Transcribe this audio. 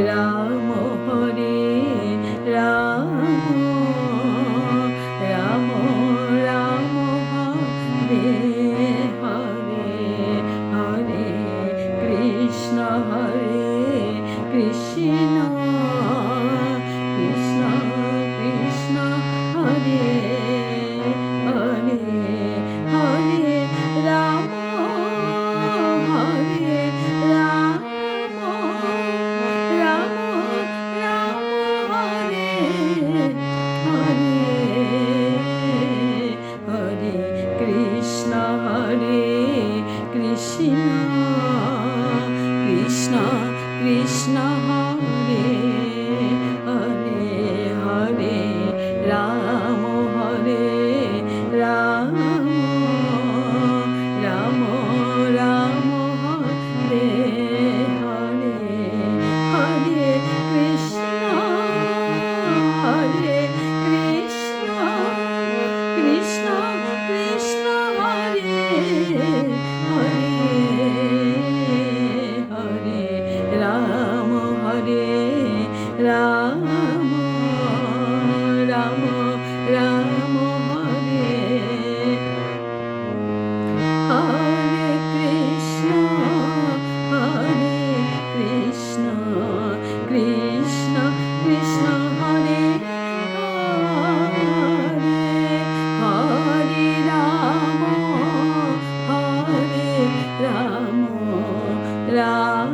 Ram Hare Ram Ram Ram Hare Hare Hare Krishna Krishna Krishna Krishna Hare Hare Hare Ram Hare Ram Ram Ram Hare Hare Hare Krishna Krishna Krishna Krishna Hare Hare Hare Ram Hare Ram Ram Ram Hare Hare Hare Krishna Krishna Krishna Hare Hare Hare Ram Hare Ram Ram Ram Hare Hare Krishna Krishna Krishna Hare Hare Hare Ram Ram